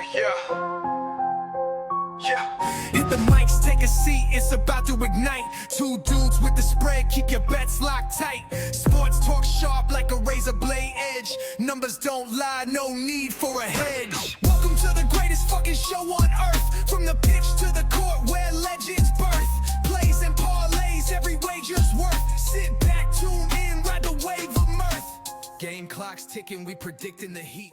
Hit the mics, take a seat, it's about to ignite. Two dudes with the spread, keep your bets locked tight. Sports talk sharp like a razor blade edge. Numbers don't lie, no need for a hedge. Welcome to the greatest fucking show on earth. From the pitch to the court where legends birth. Plays and parlays, every wager's worth. Sit back, tune in, ride the wave of mirth. Game clock's ticking, we predicting the heat.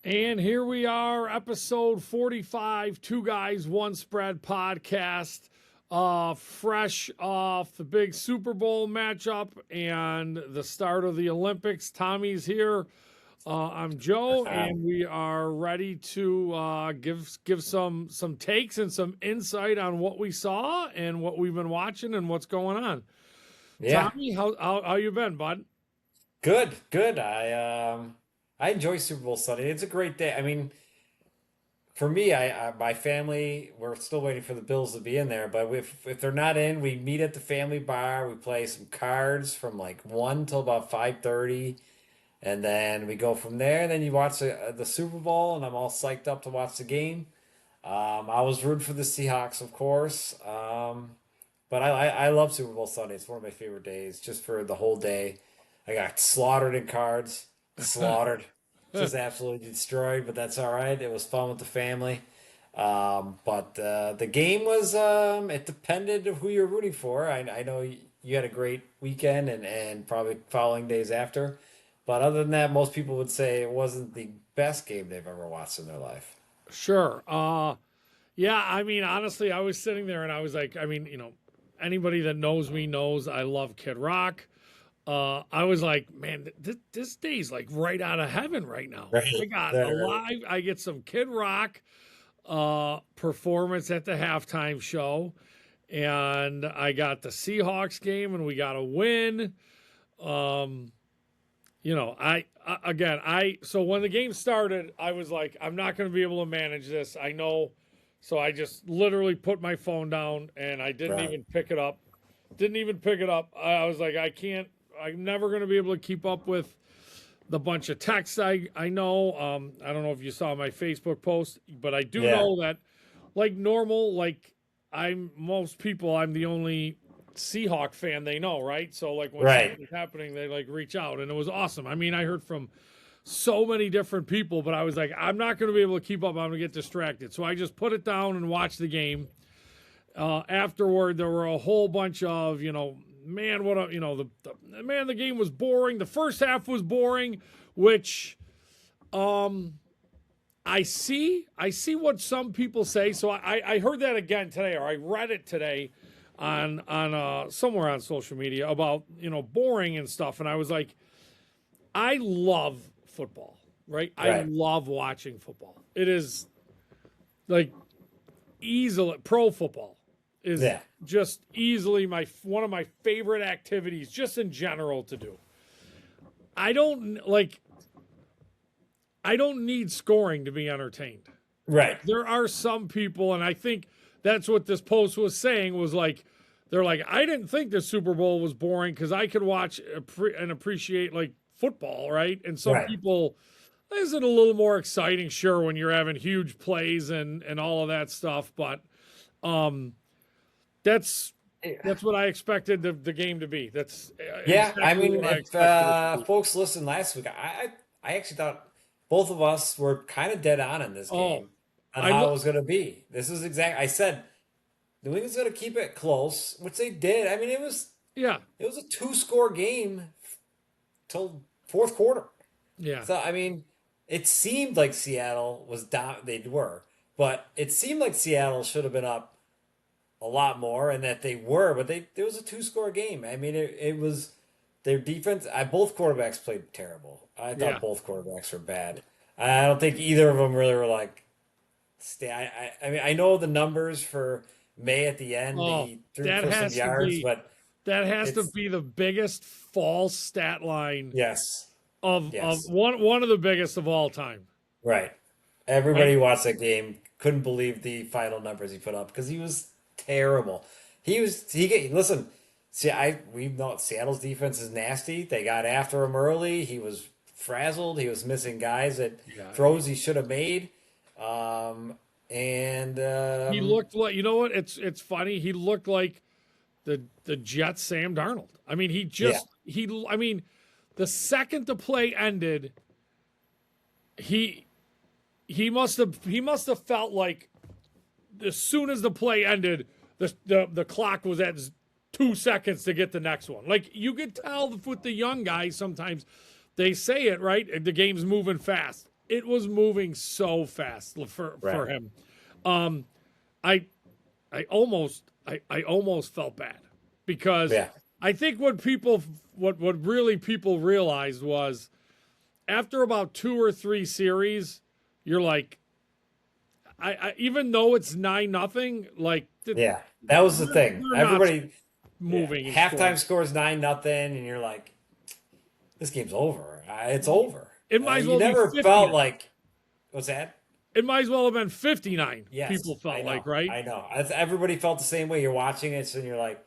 And here we are, episode 45, Two Guys, One Spread podcast, fresh off the big Super Bowl matchup and the start of the Olympics. Tommy's here. I'm Joe, and we are ready to give some takes and some insight on what we saw and what we've been watching and what's going on. Yeah. Tommy, how you been, bud? Good. I enjoy Super Bowl Sunday. It's a great day. I mean, for me, my family, we're still waiting for the Bills to be in there, but if they're not in, we meet at the family bar. We play some cards from like 1 till about 5:30, and then we go from there. And then you watch the Super Bowl, and I'm all psyched up to watch the game. I was rooting for the Seahawks, of course, but I love Super Bowl Sunday. It's one of my favorite days, just for the whole day. I got slaughtered in cards. Slaughtered, just absolutely destroyed, but that's all right. It was fun with the family. But the game was, it depended on who you're rooting for. I know you had a great weekend and probably following days after. But other than that, most people would say it wasn't the best game they've ever watched in their life. Sure. Yeah, I mean, honestly, I was sitting there and I was like, I mean, anybody that knows me knows I love Kid Rock. I was like, man, this day's like right out of heaven right now. Right. I got Right. alive. I get some Kid Rock performance at the halftime show, and I got the Seahawks game, and we got a win. So when the game started, I was like, I'm not going to be able to manage this. I know. So I just literally put my phone down, and I didn't Right. even pick it up. I was like, I'm never going to be able to keep up with the bunch of texts I know. I don't know if you saw my Facebook post, but I do know that, like normal, like most people, I'm the only Seahawk fan they know, right? So like when something's happening, they like reach out, and it was awesome. I mean, I heard from so many different people, but I was like, I'm not going to be able to keep up. I'm going to get distracted. So I just put it down and watched the game. Afterward, there were a whole bunch of, the game was boring. The first half was boring, which I see what some people say. So I heard that again today, or I read it today on somewhere on social media about, boring and stuff. And I was like, I love football, right? I love watching football. It is like easily pro football is just easily one of my favorite activities just in general to do. I don't need scoring to be entertained. Right. There are some people, and I think that's what this post was saying, was like, they're like, I didn't think the Super Bowl was boring because I could watch and appreciate like football, right? And some people, is it a little more exciting? Sure, when you're having huge plays and all of that stuff, but that's what I expected the game to be. That's exactly I mean, what I if expected it to be. folks listened last week, I actually thought both of us were kind of dead on in this game on how it was going to be. This is I said New England's going to keep it close, which they did. I mean, it was a 2-score game till fourth quarter. Yeah. So I mean, it seemed like Seattle was down. They were, but it seemed like Seattle should have been up a lot more, and that they were. But it was a 2-score game. I mean, it was their defense. Both quarterbacks played terrible. I thought both quarterbacks were bad. I don't think either of them really were like. I mean, I know the numbers for May at the end. He threw for some yards, but that has to be the biggest false stat line. Yes. Of one of the biggest of all time. Right. Everybody who watched that game couldn't believe the final numbers he put up because he was terrible. Listen, we know Seattle's defense is nasty. They got after him early. He was frazzled. He was missing guys that Yeah. throws he should have made. And He looked like, you know what? It's funny. He looked like the Jets Sam Darnold. I mean, I mean, the second the play ended, he must have felt like as soon as the play ended, the clock was at 2 seconds to get the next one. Like you could tell with the young guys sometimes they say it right. The game's moving fast. It was moving so fast for him. I almost felt bad because I think what really people realized was after about 2 or 3 series, you're like, I even though it's 9-0, like that was the thing. Everybody moving. Halftime scores 9-0, and you're like, this game's over. It's over. It might as well you never be 50. felt like, what's that? It might as well have been 59. Yes, People felt like, right? I know. Everybody felt the same way. You're watching it, and you're like,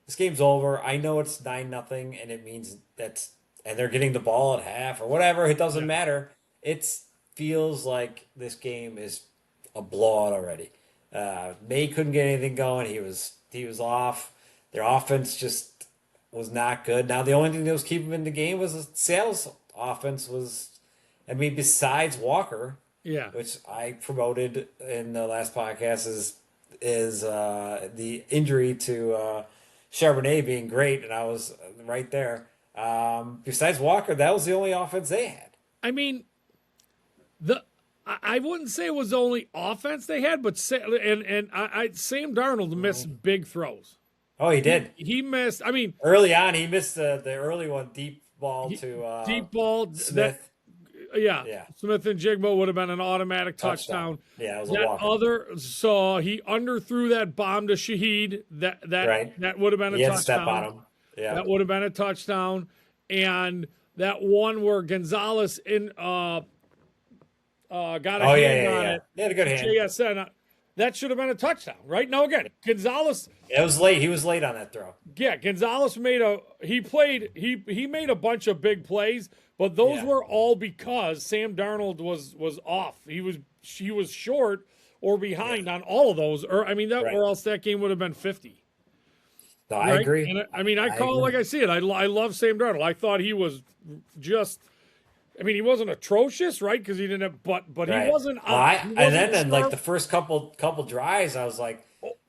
this game's over. I know it's 9-0, and it means and they're getting the ball at half or whatever. It doesn't matter. It feels like this game is a blowout already. May couldn't get anything going. He was off. Their offense just was not good. Now the only thing that was keeping them in the game was the Seattle's offense was. I mean, besides Walker. Yeah, Which I promoted in the last podcast is the injury to Charbonnet being great, and I was right there. Besides Walker, that was the only offense they had. I mean, I wouldn't say it was the only offense they had, but Sam Darnold missed big throws. Oh, he did. He missed. I mean, early on, he missed the early one, deep ball to deep ball Smith. Yeah. Smith and Jigba would have been an automatic touchdown. Yeah, it was that a walk. He underthrew that bomb to Shaheed. That Right. would have been a He had touchdown. to step on him. Yeah. That would have been a touchdown. And that one where Gonzalez got a hand on it. He had a good hand. JSN, that should have been a touchdown, right? Now again, Gonzalez. It was late. He was late on that throw. Yeah, Gonzalez made he made a bunch of big plays, but those were all because Sam Darnold was off. He was short or behind on all of those. Or I mean or else that game would have been 50. No, I agree. And I call it like I see it. I love Sam Darnold. I thought he was just. I mean, he wasn't atrocious, right? Because he didn't have, but he wasn't. And then in like the first couple drives, I was like,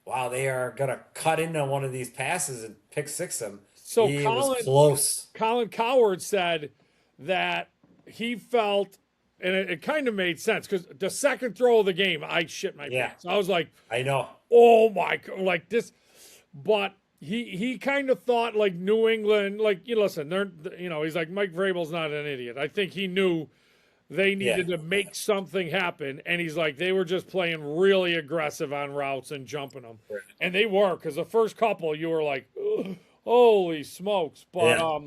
wow, they are gonna cut in on one of these passes and pick six them. So he was close. Colin Cowherd said that he felt, and it kind of made sense because the second throw of the game, I shit my pants. I was like, I know. Oh my god, like this, but. He kind of thought like New England, like you listen, he's like Mike Vrabel's not an idiot. I think he knew they needed to make something happen, and he's like they were just playing really aggressive on routes and jumping them, and they were because the first couple you were like, holy smokes! But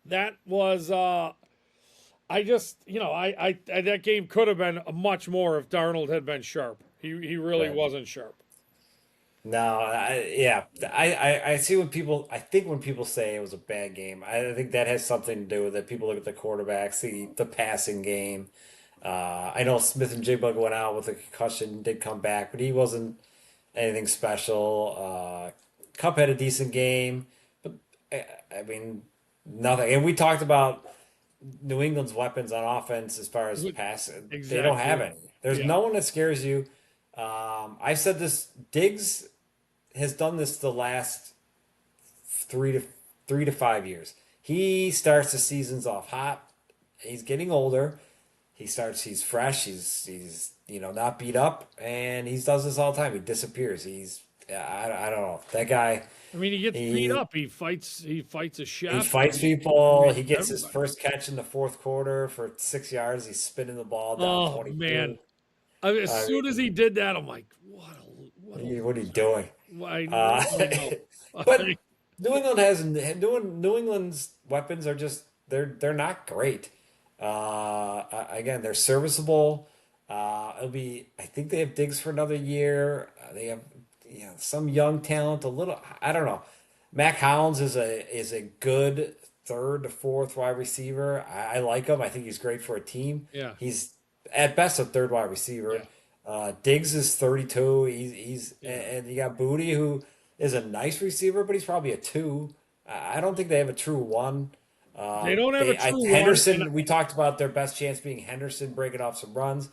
that was I just that game could have been much more if Darnold had been sharp. He really wasn't sharp. No, I see when people. I think when people say it was a bad game, I think that has something to do with it. People look at the quarterbacks, the passing game. I know Smith and Jigba went out with a concussion, did come back, but he wasn't anything special. Cup had a decent game, but I mean nothing. And we talked about New England's weapons on offense as far as passing. Exactly. They don't have any. There's no one that scares you. I said this. Diggs has done this the last 3 to 5 years. He starts the seasons off hot. He's getting older. He's fresh. He's not beat up, and he does this all the time. He disappears. I don't know that guy. I mean, he gets beat up. He fights a chef. He fights people. He gets his first catch in the fourth quarter for 6 yards. He's spinning the ball down 22. Man. As soon as he did that, I'm like, what are you doing? I know. But New England's weapons are just they're not great. Again, they're serviceable. I think they have Diggs for another year. They have some young talent. I don't know. Mac Hollins is a good third to fourth wide receiver. I like him. I think he's great for a team. Yeah. He's at best a third wide receiver. Yeah. Diggs is 32. He's Yeah. and you got Booty, who is a nice receiver, but he's probably a two. I don't think they have a true one. They don't have a true one, Henderson. and We talked about their best chance being Henderson breaking off some runs.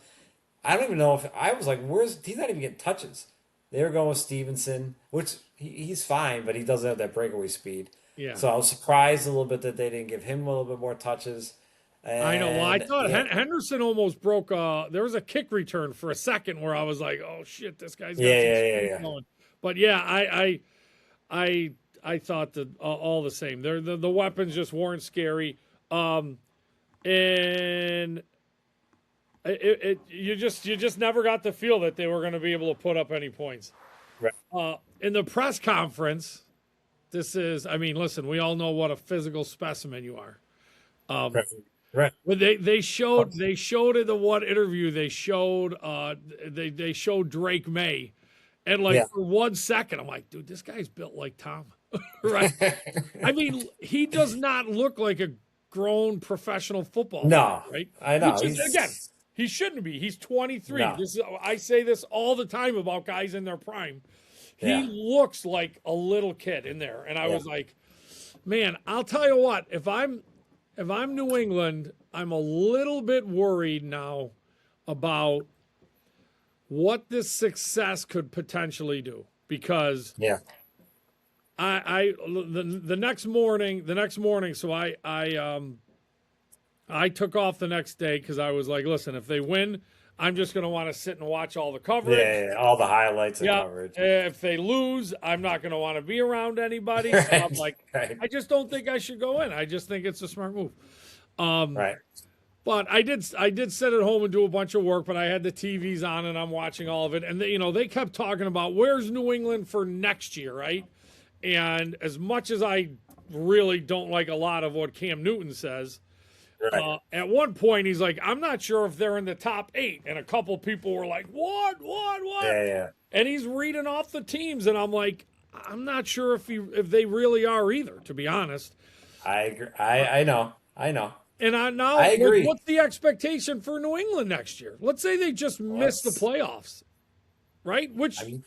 I don't even know if I was like, where's he's not even getting touches. They were going with Stevenson, which he's fine, but he doesn't have that breakaway speed. yeah. So I was surprised a little bit that they didn't give him a little bit more touches. I know. Well, I And thought yeah, Henderson almost broke. There was a kick return for a second where I was like, "Oh shit, this guy's got yeah, some yeah, yeah, speed yeah. going." But yeah, I thought that all the same. The weapons just weren't scary, and you just never got the feel that they were going to be able to put up any points. Right. In the press conference, I mean, listen, we all know what a physical specimen you are. Right. Right. But they showed in the one interview they showed they showed Drake May, and like Yeah. for 1 second I'm like, dude, this guy's built like Tom, right? I mean, he does not look like a grown professional football No, player, right? I know. Which is, He's- again, he shouldn't be. He's 23. No. I say this all the time about guys in their prime. He Yeah. looks like a little kid in there, and I Yeah. was like, man, I'll tell you what, if I'm New England, I'm a little bit worried now about what this success could potentially do, because Yeah. the next morning, so I took off the next day because I was like, listen, if they win, I'm just going to want to sit and watch all the coverage. Yeah. All the highlights and Yeah. coverage. If they lose, I'm not going to want to be around anybody. So I'm like, Right. I just don't think I should go in. I just think it's a smart move. Right. But I did sit at home and do a bunch of work, but I had the TVs on and I'm watching all of it. And they kept talking about where's New England for next year, right? And as much as I really don't like a lot of what Cam Newton says, Right. at one point he's like, I'm not sure if they're in the top 8. And a couple people were like, what? Yeah. And he's reading off the teams, and I'm like, I'm not sure if they really are either, to be honest. I agree. I know. And I agree. what's the expectation for New England next year? Let's say they just miss the playoffs, right? Which I mean,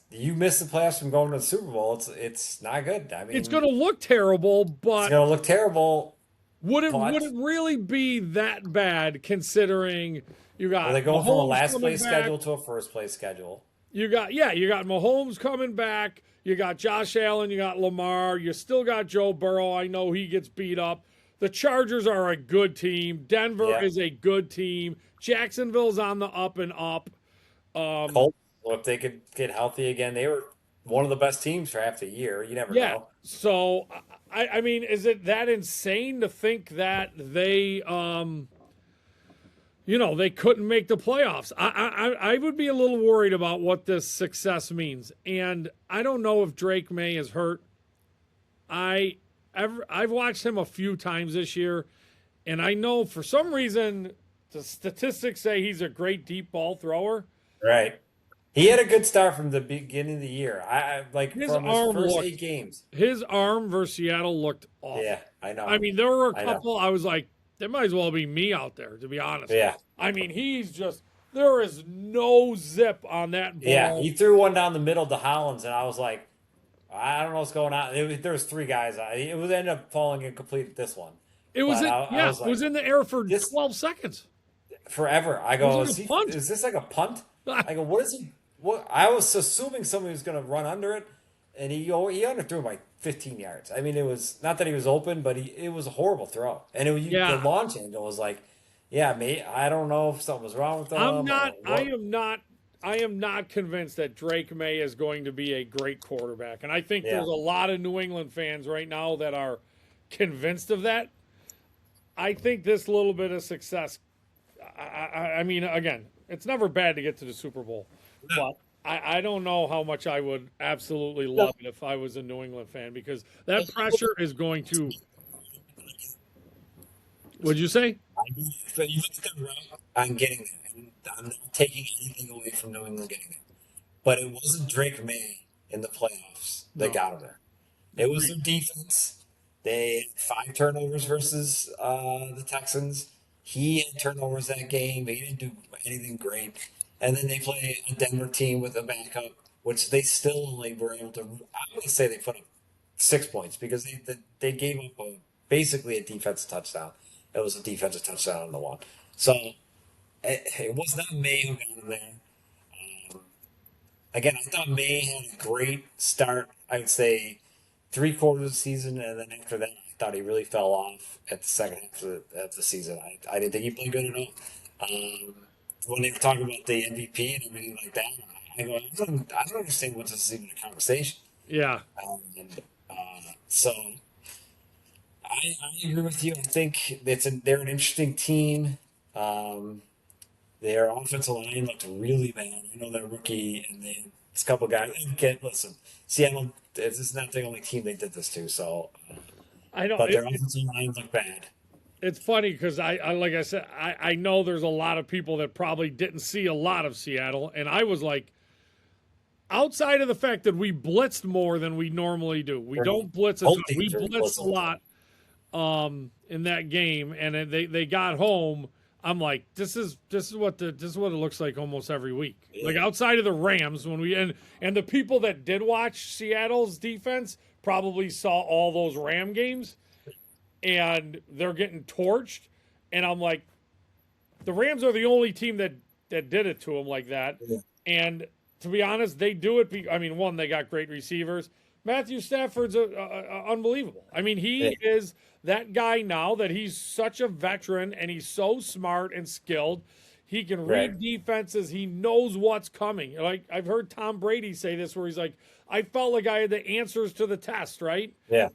you miss the playoffs from going to the Super Bowl. It's not good. I mean, it's going to look terrible, it's but gonna look terrible. would it but- really be that bad considering you got Are they going from a Mahomes last coming place back? schedule to a first place schedule? You got Mahomes coming back. You got Josh Allen. You got Lamar. You still got Joe Burrow. I know he gets beat up. The Chargers are a good team. Denver Yeah. is a good team. Jacksonville's on the up and up. Colts, well, if they could get healthy again, they were one of the best teams for half the year. You never Yeah. know. So I mean, is it that insane to think that they they couldn't make the playoffs? I would be a little worried about what this success means. And I don't know if Drake May is hurt. I've watched him a few times this year, and I know for some reason the statistics say he's a great deep ball thrower. Right. He had a good start from the beginning of the year. I like His from his arm first looked- 8 games. His arm versus Seattle looked awful. Yeah, I know. I mean, there were a I know. couple I was like, there might as well be me out there, to be honest. Yeah. I mean, there is no zip on that ball. Yeah, he threw one down the middle to Hollins, and I was like, I don't know what's going on. There was 3 guys. It would end up falling incomplete at this one. It was, But in, I yeah, was it was like, in the air for this- 12 seconds. Forever. I go, was like a punt. is this like a punt? I go, what is he? What? I was assuming somebody was going to run under it, and he underthrew by 15 yards. I mean, it was not that he was open, but it was a horrible throw. And Yeah. the launch angle was like, yeah, mate, I don't know if something was wrong with them. I or what. am not convinced that Drake May is going to be a great quarterback. And I think Yeah. there's a lot of New England fans right now that are convinced of that. I think this little bit of success, I mean, again, it's never bad to get to the Super Bowl, but I don't know how much I would absolutely love it if I was a New England fan, because that pressure is going to. What'd you say? But you look at the route, I'm getting that. I'm not taking anything away from New England getting it. But it wasn't Drake May in the playoffs that No. got him there. It was their defense. They had 5 turnovers versus the Texans. He had turnovers that game. He didn't do anything great. And then they play a Denver team with a backup, which they still only were able to. I would say they put up 6 points because they gave up basically a defensive touchdown. It was a defensive touchdown on the one. So it was not May who got him there. Um, Again, I thought May had a great start. I'd say 3 quarters of the season, and then after that, I thought he really fell off at the second half of the season. I didn't think he played good at all. Um, when they were talking about the MVP and everything like that, I go, I don't understand what this is even a conversation. Yeah. And so I agree with you. I think they're an interesting team. Um, their offensive line looked really bad. I know they're rookie and this couple guys. Again, listen, Seattle. This is not the only team they did this to. So, I know but their offensive line looked bad. it's funny because I like I said, I know there's a lot of people that probably didn't see a lot of Seattle, and I was like, outside of the fact that we blitzed more than we normally do, we don't blitz a Both ton. We teams are blitzed a blitzing. lot in that game, and then they got home. I'm like, this is what it looks like almost every week. Like outside of the Rams, when we and the people that did watch Seattle's defense probably saw all those Ram games, and they're getting torched. And I'm like, the Rams are the only team that did it to them like that. Yeah. And to be honest, they do it. I mean, one, they got great receivers. Matthew Stafford's unbelievable. I mean, he is that guy now that he's such a veteran and he's so smart and skilled. He can read Right. defenses. He knows what's coming. Like I've heard Tom Brady say this, where he's like, "I felt like I had the answers to the test." Right. Yeah.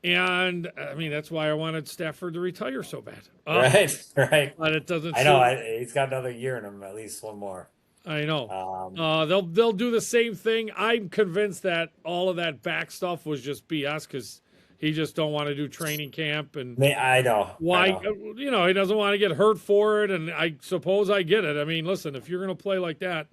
And I mean, that's why I wanted Stafford to retire so bad. Right. Right. But it doesn't. I know. He's got another year in him, at least one more. I know. Um, They'll do the same thing. I'm convinced that all of that back stuff was just BS because he just don't want to do training camp and I know. why I know. he doesn't want to get hurt for it. And I suppose I get it. I mean, listen, if you're going to play like that,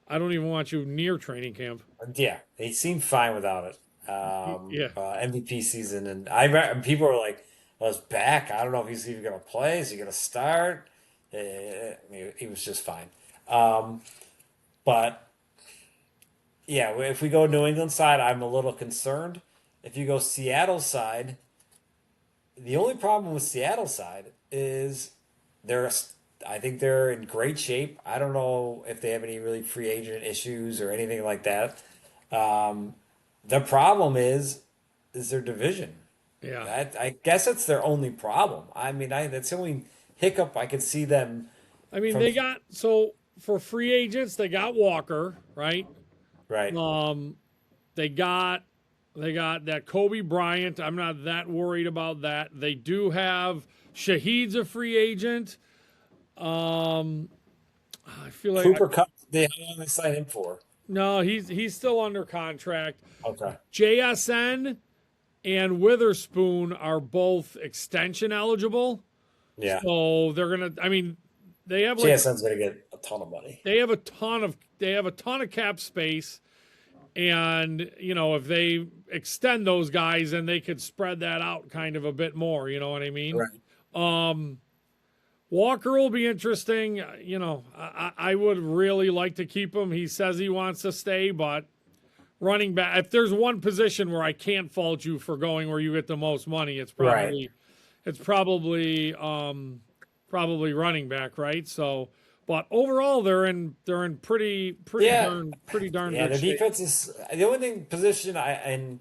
I don't even want you near training camp. Yeah, he seemed fine without it. Yeah. MVP season, and people were like, "Well, he's back. I don't know if he's even going to play. Is he going to start?" He was just fine. But yeah, if we go New England side, I'm a little concerned. If you go Seattle side, the only problem with Seattle side is they're. I think they're in great shape. I don't know if they have any really free agent issues or anything like that. Um, the problem is their division. Yeah. I guess that's their only problem. I mean, that's the only hiccup I could see them. I mean, From- they got so for free agents, they got Walker, right? Right. They got that Kobe Bryant. I'm not that worried about that. They do have Shaheed's a free agent. I feel like Cooper Cup. How long they sign him for? no, he's still under contract. Okay. JSN and Witherspoon are both extension eligible. Yeah. So they're gonna. I mean, they have like JSN's gonna get a ton of money. they have a ton of cap space, and if they extend those guys, then they could spread that out kind of a bit more. You know what I mean? Right. Walker will be interesting. I would really like to keep him. He says he wants to stay, but running back, if there's one position where I can't fault you for going where you get the most money, it's probably probably running back, right? So, but overall, they're in pretty Yeah. darn Yeah, good the shape. defense is the only thing position and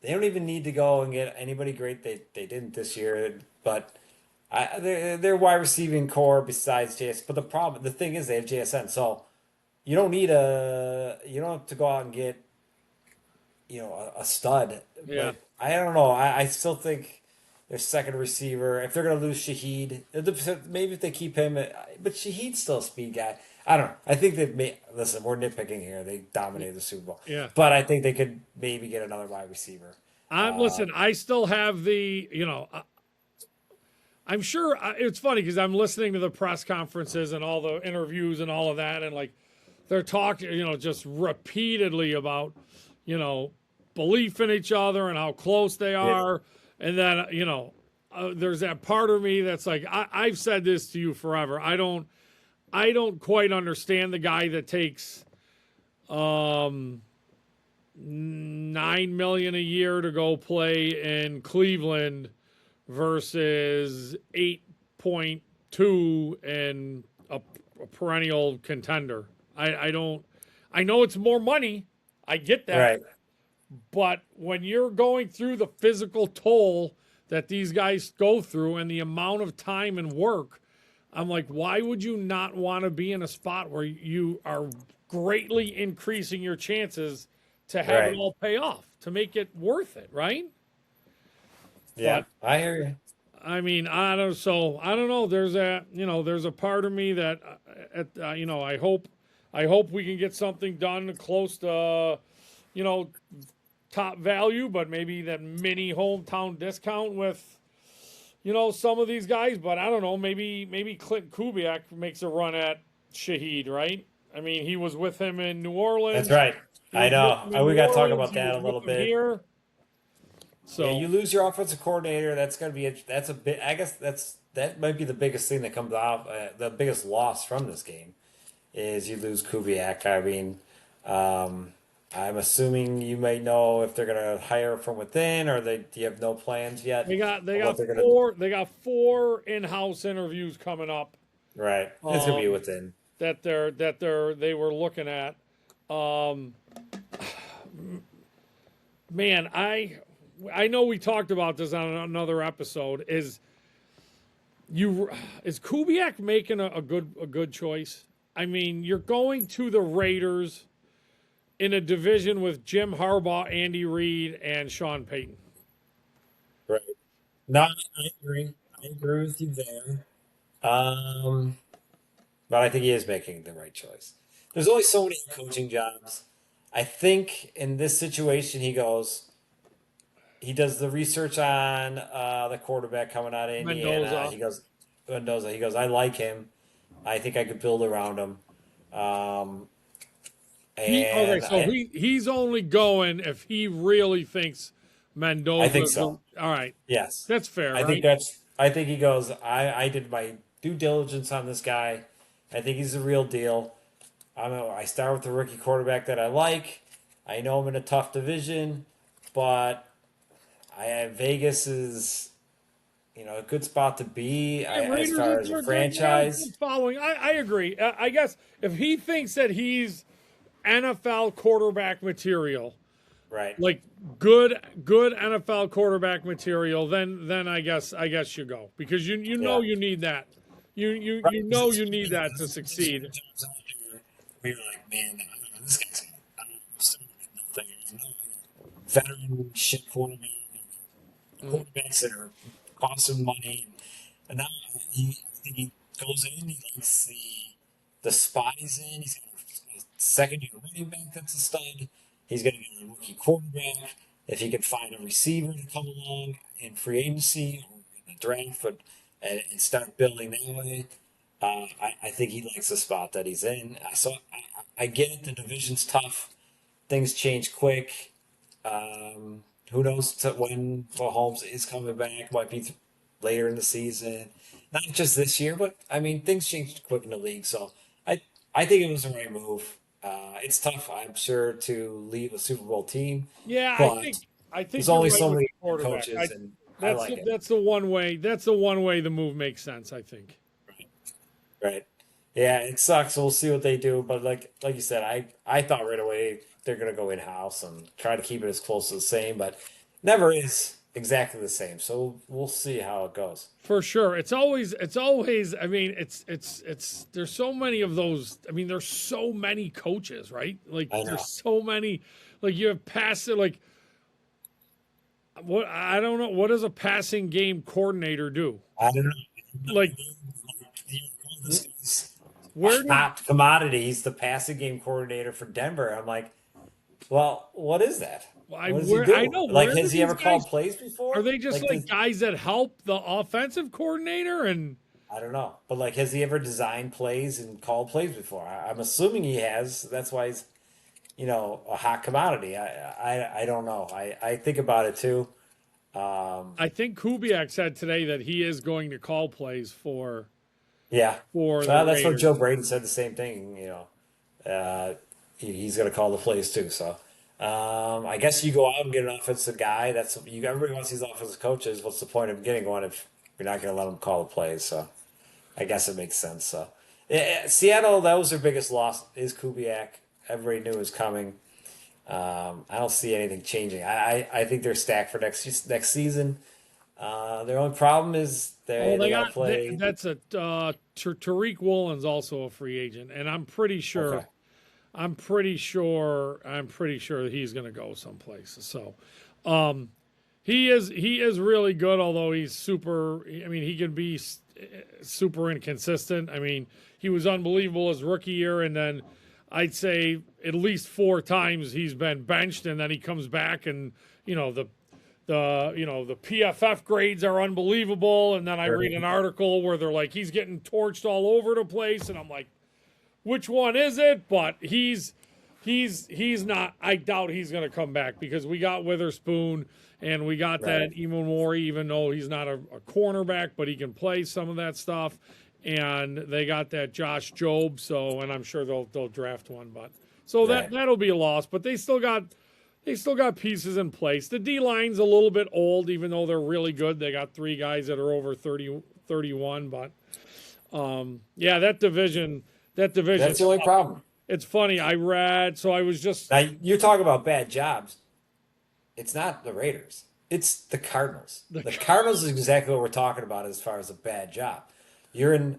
they don't even need to go and get anybody great. They didn't this year, but their wide receiving core besides JS. But the thing is they have JSN, so you don't have to go out and get a stud. Yeah. But I don't know. I still think their second receiver, if they're gonna lose Shaheed, maybe if they keep him, but Shaheed's still a speed guy. I don't know. I think listen, we're nitpicking here. They dominated the Super Bowl. Yeah. But I think they could maybe get another wide receiver. Listen, I still have I'm sure it's funny because I'm listening to the press conferences and all the interviews and all of that, and like they're talking, just repeatedly about, belief in each other and how close they are. And then, there's that part of me that's like, I've said this to you forever. I don't quite understand the guy that takes $9 million a year to go play in Cleveland versus 8.2 in a perennial contender. I know it's more money. I get that. Right. But when you're going through the physical toll that these guys go through and the amount of time and work, I'm like, why would you not want to be in a spot where you are greatly increasing your chances to have Right. it all pay off, to make it worth it, right? Yeah, I hear you. I mean, I don't know. There's a part of me that, I hope we can get something done close to, top value, but maybe that mini hometown discount with, some of these guys. But I don't know. Maybe Clint Kubiak makes a run at Shaheed, right? I mean, he was with him in New Orleans. That's right. He I was know. with him in We New got to talk Orleans. about He that a was little with him bit. here. So Yeah, you lose your offensive coordinator. That's going to be that's a bit. I guess that might be the biggest thing that comes off. The biggest loss from this game is you lose Kubiak. I mean, I'm assuming you might know if they're going to hire from within, or do you have no plans yet? they got on what they're gonna- four in-house interviews coming up Right, it's going to be Um, within. that they were looking at. Man, I know we talked about this on another episode. Is Kubiak making a good choice? I mean, you're going to the Raiders in a division with Jim Harbaugh, Andy Reid, and Sean Payton. Right. No, I agree. I agree with you there. But I think he is making the right choice. There's only so many coaching jobs. I think in this situation, he does the research on the quarterback coming out of Indiana. Mendoza. He goes, Mendoza. He goes, I like him. I think I could build around him. He's only going if he really thinks Mendoza. I think so. All right, Yes. that's fair. I think right? I think he goes, I did my due diligence on this guy. I think he's the real deal. I start with the rookie quarterback that I like. I know I'm in a tough division, but Vegas is, a good spot to be as Raiders far are- as they're a good. franchise. Good following. I agree. I guess if he thinks that he's NFL quarterback material, Right. like good NFL quarterback material, then I guess you go, because you know Yeah. you need that. You know you need that to succeed. We were like, man, this guy's veteran shit quarterbacks that are costing money, and now I think he goes in. He likes the spot he's in. He's got a second year running back that's a stud. He's going to get a rookie quarterback. If he can find a receiver to come along in free agency or in the draft, and start building that way, I think he likes the spot that he's in. So I get it. The division's tough. Things change quick. Who knows when Mahomes is coming back? Might be later in the season. Not just this year, but I mean, things change quick in the league. So I think it was the right move. It's tough, I'm sure, to leave a Super Bowl team. Yeah, But I think there's you're only right so with many the quarterback. coaches, and I That's like it. that's the one way. That's the one way the move makes sense. I think. Right. Yeah, it sucks. We'll see what they do. But like you said, I thought right away they're gonna go in house and try to keep it as close to the same, but never is exactly the same. So we'll see how it goes. For sure. It's always, I mean, it's, there's so many of those. I mean, there's so many coaches, right? Like, I know. there's so many, like, you have passive, like, I don't know. What does a passing game coordinator do? I don't know. Like, where do, Hot commodities, the passing game coordinator for Denver. I'm like, well, what is that? I- What does where- he do? I know, Like, where has do he ever these called guys- plays before? are they just like does- guys that help the offensive coordinator? And I don't know, but like, has he ever designed plays and called plays before? I'm assuming he has. That's why he's a hot commodity. I don't know. I think about it too. I think Kubiak said today that he is going to call plays Yeah. for the Well, that's what Joe Raiders. Braden said the same thing. He's going to call the plays too. So I guess you go out and get an offensive guy. That's you. Everybody wants these offensive coaches. What's the point of getting one if you're not going to let them call the plays? So I guess it makes sense. So Seattle, that was their biggest loss. Is Kubiak. Everybody knew it was coming. I don't see anything changing. I think they're stacked for next season. Their only problem is Oh, they got to play. that's a Tariq Woolen's also a free agent, and I'm pretty Okay. sure that he's going to go someplace. So, he is really good, although he's super. I mean, he can be super inconsistent. I mean, he was unbelievable his rookie year, and then I'd say at least 4 times he's been benched, and then he comes back, and the PFF grades are unbelievable, and then I read an article where they're like he's getting torched all over the place, and I'm like, which one is it? But he's not. I doubt he's going to come back because we got Witherspoon and we got Right. that Mori, even though he's not a cornerback, but he can play some of that stuff. And they got that Josh Jobe, and I'm sure they'll draft one. But so Right. that'll be a loss. But they still got pieces in place. The D line's a little bit old, even though they're really good. They got 3 guys that are over 30, 31. But yeah, that division. That's the only problem. It's funny. I read, so I was just Now you talk about bad jobs. It's not the Raiders. It's the Cardinals. The Cardinals is exactly what we're talking about as far as a bad job. You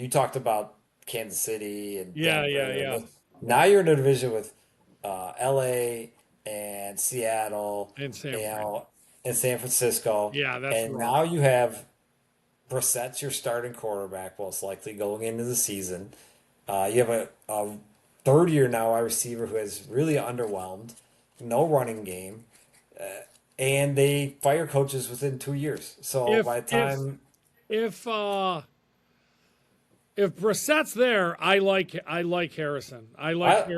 talked about Kansas City and yeah, Denver. yeah, yeah, Now you're in a division with LA and Seattle, and San you Fran. know, and San Francisco. Yeah, that's And right. now you have Brissett's your starting quarterback, most likely going into the season. You have a third year now wide receiver who has really underwhelmed, no running game, and they fire coaches within 2 years. So If by the if time, if if Brissett's there, I like Harrison. I like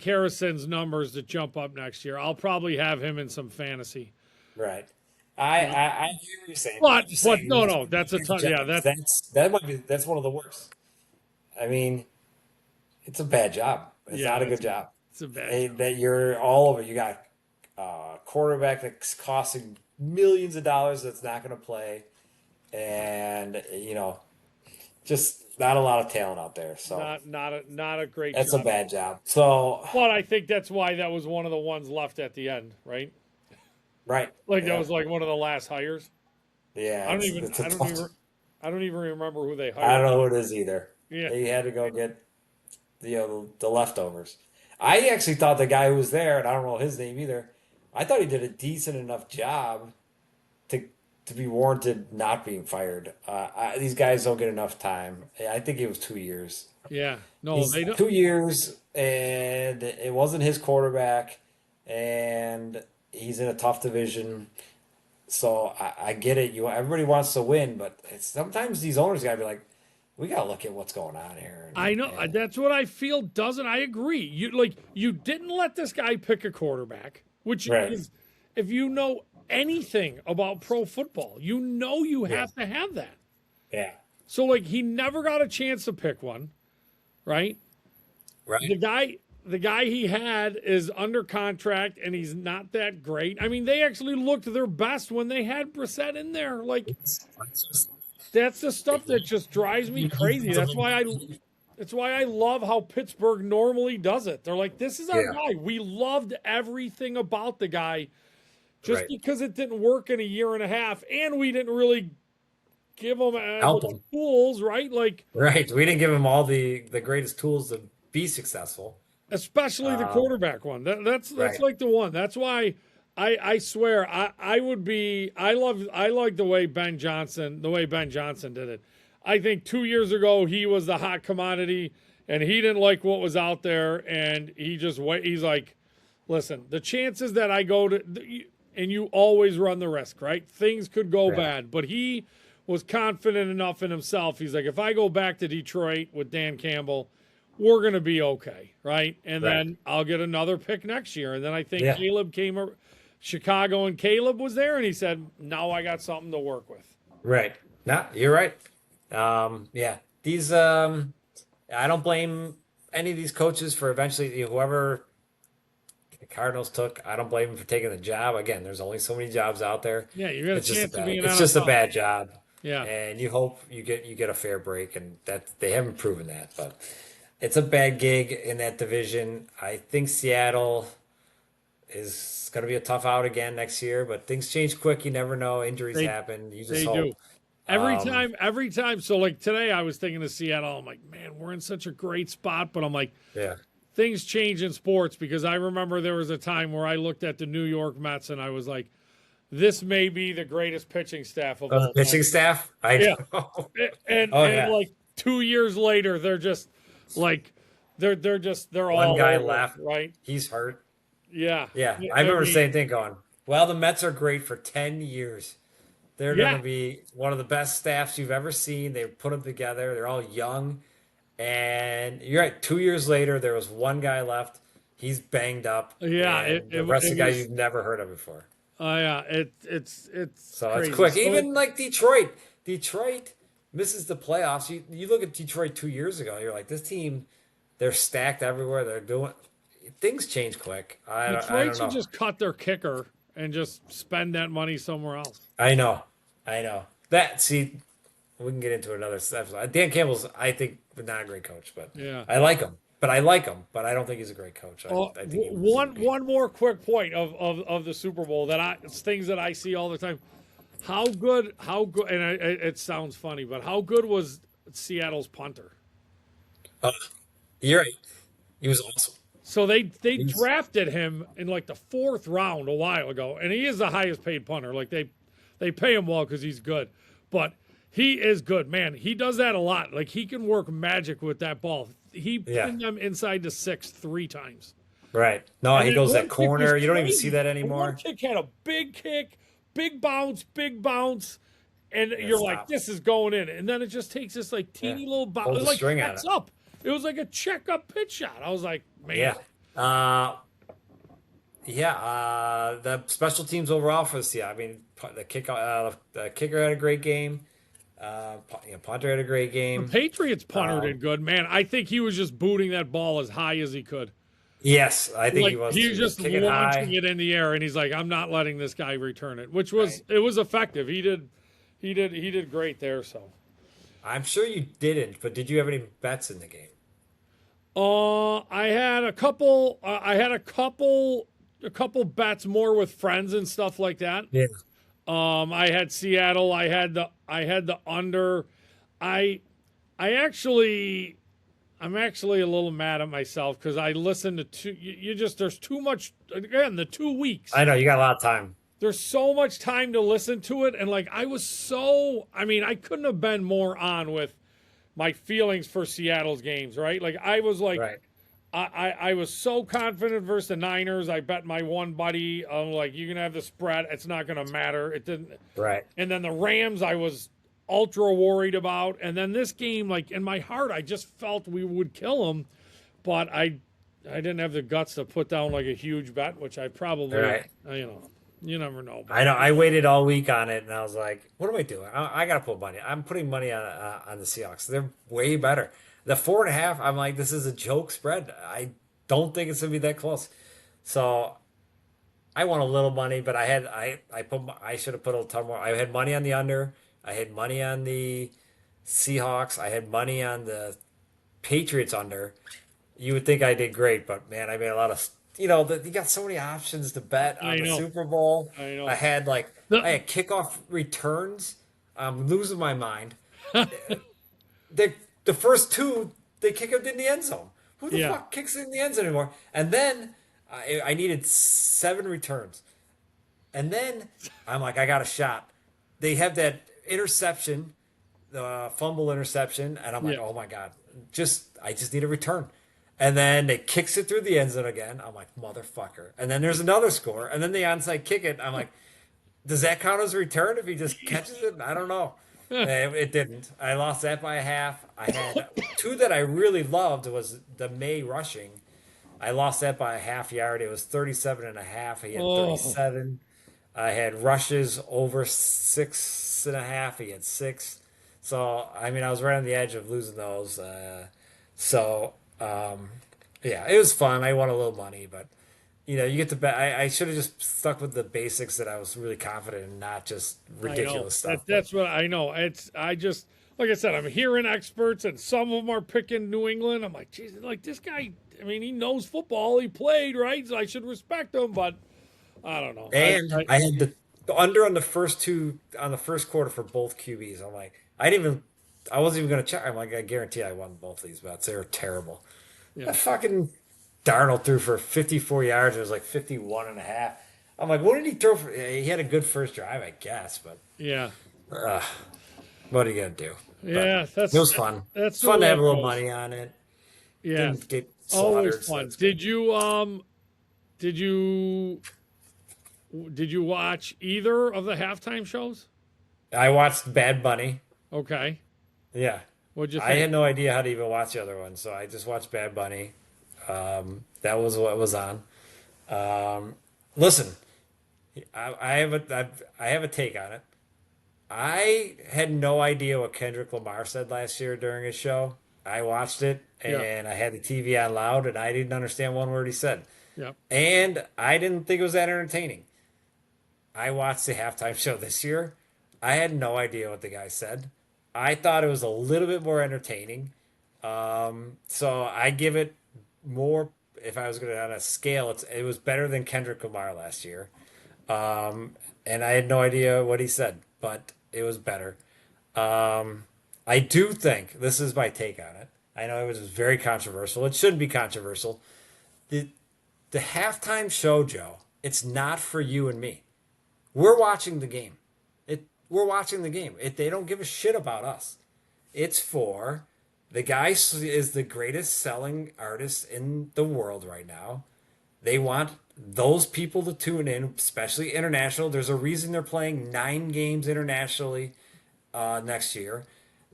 Harrison's numbers to jump up next year. I'll probably have him in some fantasy. right, I hear what you're saying. But I'm just but saying, no, that's a ton. Yeah, that's one of the worst. I mean, it's a bad job. It's yeah, not a good job. it's a bad. That you're all over. You got a quarterback that's costing millions of dollars that's not going to play, and just not a lot of talent out there. So Not a great that's a job. bad job. So But I think that's why that was one of the ones left at the end, right? right, Like that yeah, was like one of the last hires. yeah. I don't It's, even it's a I don't tough. even I don't even remember who they I hired. don't know who it is either. Yeah. They had to go get the leftovers. I actually thought the guy who was there, and I don't know his name either. I thought he did a decent enough job to to be warranted not being fired. These guys don't get enough time. I think it was 2 years. Yeah. No, He's they don't. 2 years, and it wasn't his quarterback, and he's in a tough division. So I get it. Everybody wants to win, but sometimes these owners gotta be like, we gotta look at what's going on here. I know that's what I feel. Doesn't I agree? You didn't let this guy pick a quarterback, which Right. is, if you know anything about pro football, you Yeah, have to have that. yeah, So he never got a chance to pick one, right? The right. guy he had is under contract and he's not that great. I mean, they actually looked their best when they had Brissett in there. That's the stuff that just drives me crazy. That's why I love how Pittsburgh normally does it. They're like, this is our Yeah, guy. We loved everything about the guy just right. because it didn't work in a year and a half, and we didn't really give him all Help the him. tools, right? Right. We didn't give him all the greatest tools to be successful. Especially the Um, quarterback one. That's right. like the one. That's why I swear I would be I like the way Ben Johnson did it. I think 2 years ago he was the hot commodity and he didn't like what was out there and he's like, listen, the chances that I go to and you always run the risk, right? Things could go Right. bad, but he was confident enough in himself. He's like, if I go back to Detroit with Dan Campbell, we're going to be okay, right? And Right. then I'll get another pick next year. And then I think Yeah. Caleb came, Chicago, and Caleb was there, and he said, now I got something to work with. Right. No, you're right. Yeah. These I don't blame any of these coaches for eventually whoever the Cardinals took. I don't blame them for taking the job. Again, there's only so many jobs out there. Yeah, you got a It's just a chance to bad, be an it's just a NFL. bad job. Yeah. And you hope you get a fair break, and that they haven't proven that. But it's a bad gig in that division. I think Seattle is going to be a tough out again next year, but things change quick. You never know. Injuries They- happen. You just They hope. do. Every Um, time. So like today I was thinking of Seattle. I'm like, man, we're in such a great spot. But I'm like, Yeah. things change in sports because I remember there was a time where I looked at the New York Mets and I was like, this may be the greatest pitching staff of all time. Pitching staff? I Yeah. know. And Oh, yeah. like 2 years later, they're just like they're One all guy over, left. right? He's hurt. Yeah. Yeah. I remember the mean, same thing going, well, the Mets are great for 10 years. They're Yeah. going to be one of the best staffs you've ever seen. They put them together. They're all young. And you're right. 2 years later, there was one guy left. He's banged up. Yeah, And the it rest of the guys was- you've never heard of before. Yeah, it's So crazy. it's quick. So Even like Detroit. Detroit misses the playoffs. You look at Detroit 2 years ago, you're like, this team, they're stacked everywhere. They're doing things change quick. I Detroit don't know. should just cut their kicker and just spend that money somewhere else. I know. That see, we can get into another episode. Dan Campbell's, I think, not a great coach, but Yeah. I like him. But I don't think he's a great coach. I think he one more quick point of the Super Bowl it's things that I see all the time. How good, and it sounds funny, but how good was Seattle's punter? You're right. He was awesome. So they drafted him in like the 4th round a while ago, and he is the highest paid punter. Like they pay him well because he's good, but he is good, man. He does that a lot. Like he can work magic with that ball. He Yeah. pinned them inside the 6 3 times. Right. No, And he then goes one that kick corner. was You don't even crazy. see that The anymore. One kick had a big kick, big bounce, and you're like, stop. this is going in. And then it just takes this like teeny little bounce. Hold It the was like string on heads it. up. It was like a check up pitch shot. I was like, man. Yeah. The special teams overall for the Seattle. I mean, the kicker had a great game. Punter had a great game. Patriots punter did good, man. I think he was just booting that ball as high as he could. Yes, I think Like he was. he was just kicking launching high. it in the air, and he's like, "I'm not letting this guy return it," which was it was effective. He did great there. So, I'm sure you didn't, but did you have any bets in the game? I had a couple. A couple bets more with friends and stuff like that. Yeah. I had Seattle. I had the under. I'm actually a little mad at myself because I listened to two. There's too much. Again, the 2 weeks. I know you got a lot of time. There's so much time to listen to it, and like I couldn't have been more on with my feelings for Seattle's games. Right? Like I was like. Right. I was so confident versus the Niners. I bet my one buddy, I'm like, you can have the spread. It's not going to matter. It didn't. Right. And then the Rams, I was ultra worried about. And then this game, like in my heart, I just felt we would kill them, but I didn't have the guts to put down like a huge bet, which I probably, Right. You never know. I know. I waited all week on it, and I was like, "What am I doing? I got to put money. I'm putting money on the Seahawks. They're way better. The 4.5. I'm like, this is a joke spread. I don't think it's gonna be that close. So I won a little money, but I should have put a ton more. I had money on the under. I had money on the Seahawks. I had money on the Patriots under. You would think I did great, but man, I made a lot of. You got so many options to bet on I the know. Super Bowl. I know. I had I had kickoff returns. I'm losing my mind. The first two they kick it in the end zone. Who the Yeah. fuck kicks it in the end zone anymore? And then I needed 7 returns. And then I'm like, I got a shot. They have that interception, the fumble interception, and I'm like, Yeah. oh my god, I just need a return. And then they kicks it through the end zone again. I'm like, motherfucker. And then there's another score. And then the onside kick it. I'm like, does that count as a return if he just catches it? I don't know. It didn't. I lost that by a half. I had two that I really loved was the May rushing. I lost that by a half yard. It was 37 and a half. He had Oh, 37. I had rushes over 6.5. He had 6. So, I mean, I was right on the edge of losing those. So, yeah, it was fun. I won a little money, but you get to bet. I should have just stuck with the basics that I was really confident in, not just I know. ridiculous stuff. That's what I know. I just like I said, I'm hearing experts, and some of them are picking New England. I'm like, geez, like this guy. I mean, he knows football. He played, right? So I should respect him, but I don't know. And I had the under on the first quarter for both QBs. I'm like, I wasn't even gonna check. I'm like, I guarantee I won both these bets. They were terrible. Yeah. That fucking Darnold threw for 54 yards. It was like 51 and a half. I'm like, what did he throw for? He had a good first drive, I guess, but Yeah. what are you gonna do? Yeah, It was fun. That's It's fun the to have a way it little goes. money on it. Yeah, Didn't get slaughtered. always so fun. it's good. Did you watch either of the halftime shows? I watched Bad Bunny. Okay, Yeah. what'd you I think? had no idea how to even watch the other one, so I just watched Bad Bunny. That was what was on. Listen, I have a take on it. I had no idea what Kendrick Lamar said last year during his show. I watched it and I had the TV on loud and I didn't understand one word he said. Yeah, And I didn't think it was that entertaining. I watched the halftime show this year. I had no idea what the guy said. I thought it was a little bit more entertaining. So I give it more. If I was going to on a scale, it was better than Kendrick Lamar last year. And I had no idea what he said, but it was better. I do think this is my take on it. I know it was very controversial. It shouldn't be controversial. The halftime show, Joe, it's not for you and me. We're watching the game. We're watching the game. They don't give a shit about us. It's for the guy is the greatest selling artist in the world right now. They want those people to tune in, especially international. There's a reason they're playing 9 games internationally next year.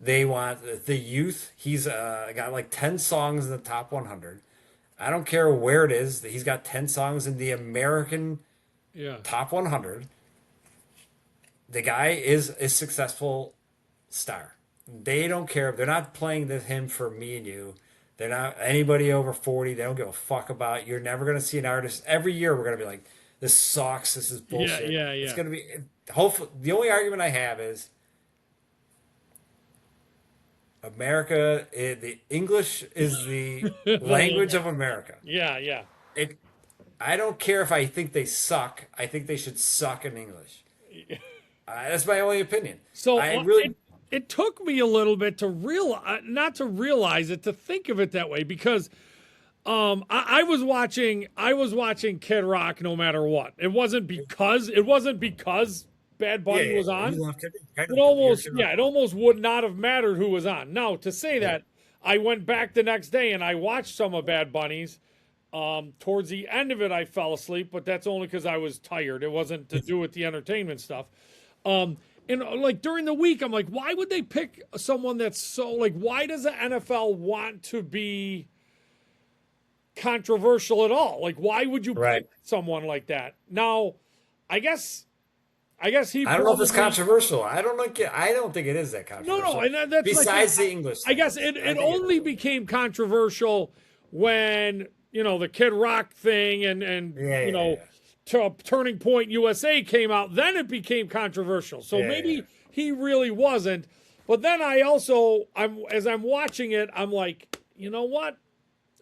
They want the youth. He's got like 10 songs in the top 100. I don't care where it is. He's got 10 songs in the American yeah, top 100. The guy is a successful star. They don't care. They're not playing him for me and you. They're not anybody over 40. They don't give a fuck about. You're never going to see an artist. Every year we're going to be like, this sucks. This is bullshit. yeah. It's going to be. Hopefully, the only argument I have is America. The English is the language of America. yeah. I don't care if I think they suck. I think they should suck in English. That's my only opinion. So I really. it took me a little bit to not to realize it, to think of it that way, because I was watching Kid Rock no matter what. It wasn't because Bad Bunny was on. It almost would not have mattered who was on. Now, to say that, I went back the next day and I watched some of Bad Bunny's. Towards the end of it, I fell asleep, but that's only because I was tired. It wasn't to do with the entertainment stuff. And like during the week, I'm like, why would they pick someone that's so like? Why does the NFL want to be controversial at all? Like, why would you pick someone like that? Now, I guess he. I don't know if it's controversial. I don't think it is that controversial. No, and that's besides the English. I guess it only became controversial when the Kid Rock thing and Turning Point USA came out. Then it became controversial. So maybe he really wasn't. But then as I'm watching it, I'm like, you know what?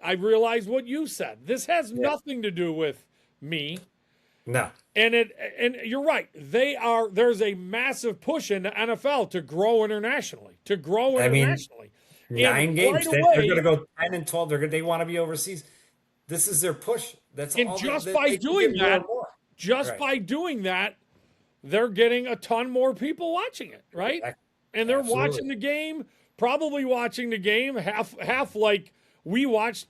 I realized what you said. This has nothing to do with me. No. And you're right. There's a massive push in the NFL to grow internationally. I mean, 9 games. They're going to go 10 and 12. They want to be overseas. This is their push. By doing that, they're getting a ton more people watching it, right? And they're watching the game, probably watching the game half like we watched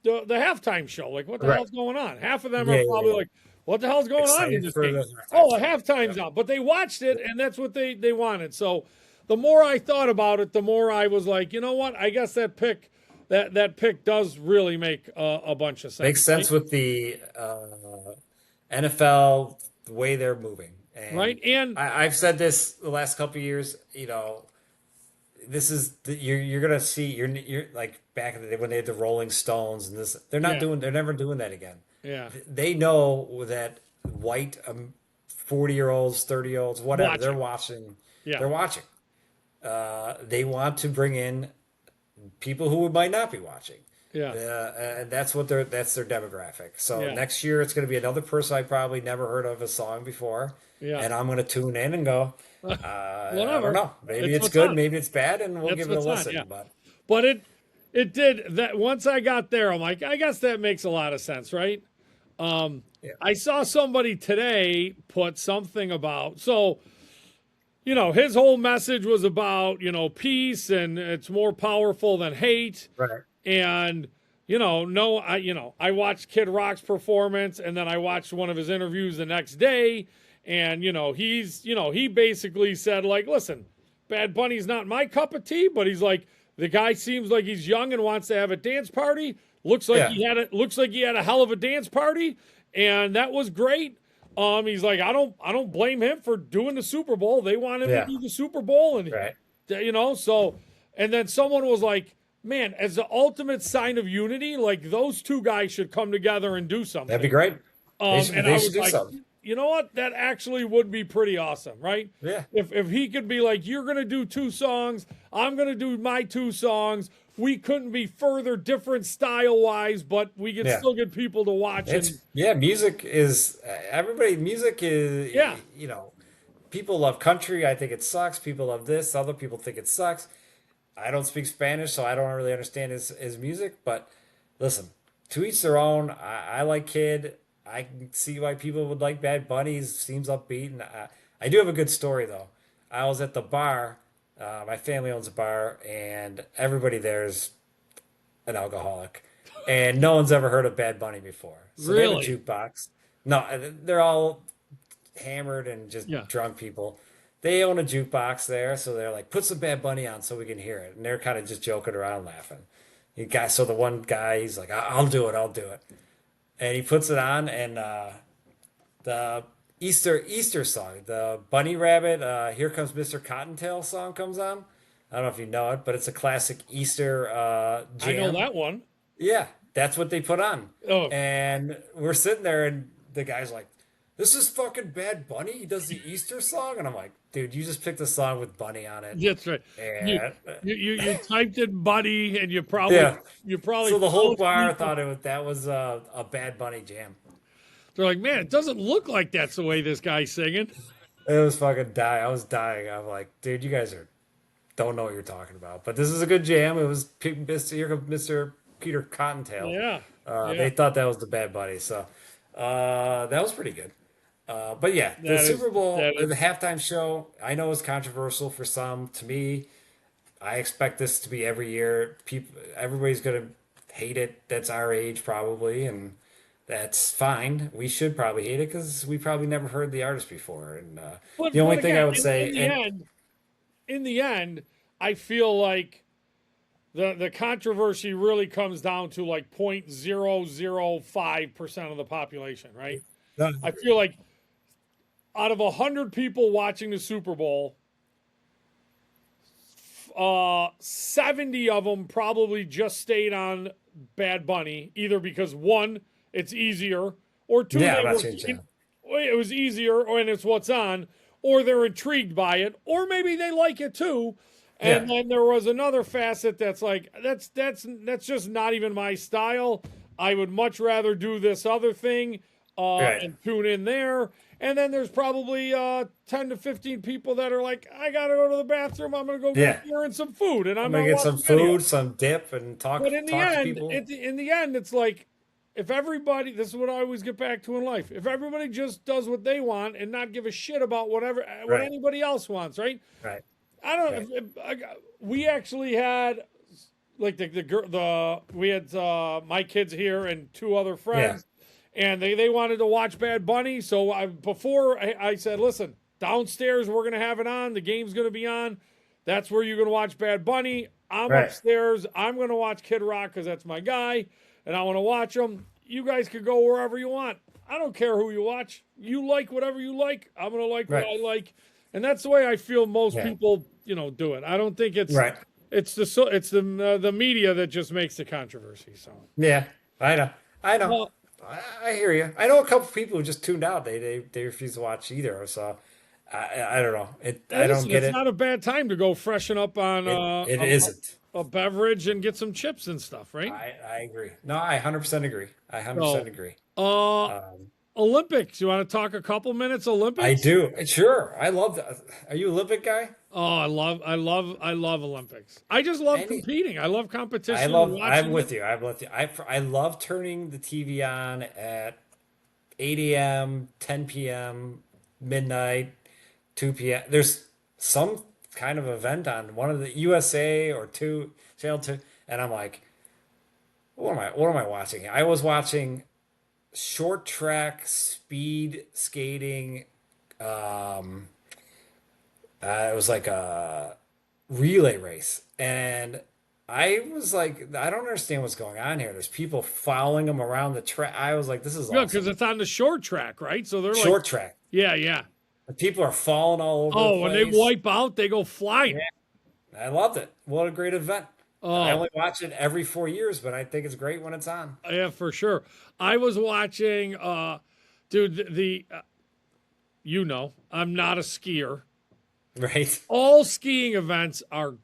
the halftime show. Like, what the hell's going on? Half of them are probably like, what the hell's going on in this game? Oh, the halftime's on. But they watched it, and that's what they wanted. So, the more I thought about it, the more I was like, you know what? I guess that pick does really make a bunch of sense. Makes sense with the NFL, the way they're moving. And Right? And I've said this the last couple of years. This is you're gonna see you're like back in the day when they had the Rolling Stones and this. Yeah. They're never doing that again. yeah, They know that white 40-year-olds, 30-year-olds, whatever, they're watching. Yeah. They're watching. They want to bring in people who might not be watching. yeah, And that's their demographic. So Yeah. next year it's going to be another person I probably never heard of a song before, Yeah. and I'm going to tune in and go, I Whatever. don't know, maybe It's it's what's good, on. maybe it's bad, and we'll That's give it a what's on, listen. yeah. But But it did that once I got there, I'm like, I guess that makes a lot of sense, right? Yeah. I saw somebody today put something about his whole message was about, peace and it's more powerful than hate. right, And I watched Kid Rock's performance and then I watched one of his interviews the next day and he basically said like, listen, Bad Bunny's not my cup of tea, but he's like the guy seems like he's young and wants to have a dance party. Looks like he had a hell of a dance party and that was great. He's like I don't blame him for doing the Super Bowl. They want him to do the Super Bowl and right. so and then someone was like, man, as the ultimate sign of unity, like those two guys should come together and do something. That'd be great. They should, And they I should was do like, something. you know what? That actually would be pretty awesome, right? Yeah. If he could be like, you're gonna do two songs, I'm gonna do my two songs. We couldn't be further different style wise, but we can Yeah. still get people to watch. Music is everybody. Music is Yeah. People love country. I think it sucks. People love this. Other people think it sucks. I don't speak Spanish, so I don't really understand his music. But listen, to each their own. I like Kid. I can see why people would like Bad Bunny. He seems upbeat, and I do have a good story though. I was at the bar. My family owns a bar, and everybody there is an alcoholic, and no one's ever heard of Bad Bunny before. So they have a Really? jukebox. No, they're all hammered and just Yeah. drunk people. They own a jukebox there, so they're like, put some Bad Bunny on so we can hear it. And they're kind of just joking around, laughing. So the one guy, he's like, I'll do it, I'll do it. And he puts it on, and the Easter song, the Bunny Rabbit, Here Comes Mr. Cottontail song comes on. I don't know if you know it, but it's a classic Easter I jam. know that one. Yeah, that's what they put on. Oh. And we're sitting there, and the guy's like, this is fucking Bad Bunny. He does the Easter song. And I'm like, dude, you just picked a song with Bunny on it. That's right. And You typed in Buddy, and you probably Yeah. so the whole bar thought that was a Bad Bunny jam. They're like, man, it doesn't look like that's the way this guy's singing. It was fucking dying. I was dying. I'm like, dude, you guys don't know what you're talking about. But this is a good jam. It was Here Comes Mr. Peter Cottontail. Yeah. They thought that was the Bad Bunny. So that was pretty good. But yeah, the That is- Super Bowl, that is- the halftime show, I know it's controversial for some. To me, I expect this to be every year. Everybody's gonna hate it. That's our age probably, and that's fine. We should probably hate it because we probably never heard the artist before. And But- the only but thing I again, would say, in the end, I feel like the controversy really comes down to like 0.005% of the population, right? I feel like out of 100 people watching the Super Bowl, 70 of them probably just stayed on Bad Bunny, either because one, it's easier, or two, Yeah, they that's were- it, yeah. it was easier, and it's what's on, or they're intrigued by it, or maybe they like it too. And Yeah. then there was another facet that's like that's just not even my style. I would much rather do this other thing Right. and tune in there. And then there's probably 10 to 15 people that are like, I gotta go to the bathroom. I'm gonna go Yeah. get beer and some food, and I'm gonna gonna get some watch the video. food, some dip, and talk But in the to end, people. in the end, it's like if everybody, this is what I always get back to in life. If everybody just does what they want and not give a shit about what Right. anybody else wants, right? Right. I don't know. We actually had like we had my kids here and two other friends, and they wanted to watch Bad Bunny. So before I said, listen, downstairs we're gonna have it on. The game's gonna be on. That's where you're going to watch Bad Bunny. I'm Right. upstairs. I'm going to watch Kid Rock because that's my guy, and I want to watch him. You guys could go wherever you want. I don't care who you watch. You like whatever you like. I'm going to like what Right. I like, and that's the way I feel most Yeah. people, do it. I don't think it's Right. it's the media that just makes the controversy. So Yeah, I know. I know. Well, I hear you. I know a couple people who just tuned out. They refuse to watch either. So I don't know. I don't listen, get it's it. not a bad time to go freshen up on It isn't. a beverage and get some chips and stuff, right? I agree. No, I 100% agree. I 100% So, agree. Uh, Um, Olympics. You want to talk a couple minutes Olympics? I do. Sure. I love that. Are you an Olympic guy? Oh, I love Olympics. I just love Any- competing. I love competition. I and love. watching I'm with it. you. I'm with you. I love turning the TV on at 8 a.m., 10 p.m., midnight, 2 p.m. There's some kind of event on one of the USA or two channel two, and I'm like, what am I watching? I was watching short track speed skating. Um, it was like a relay race, and I was like, I don't understand what's going on here. There's people following them around the track. I was like, this is Yeah, because awesome. it's on the short track, right? So they're like, Short track. yeah. The people are falling all over Oh, the when they place. wipe out, they go flying. I loved it. What a great event. I Oh, only watch it every 4 years, but I think it's great when it's on. yeah, for sure. I was watching, dude, I'm not a skier. Right? All skiing events are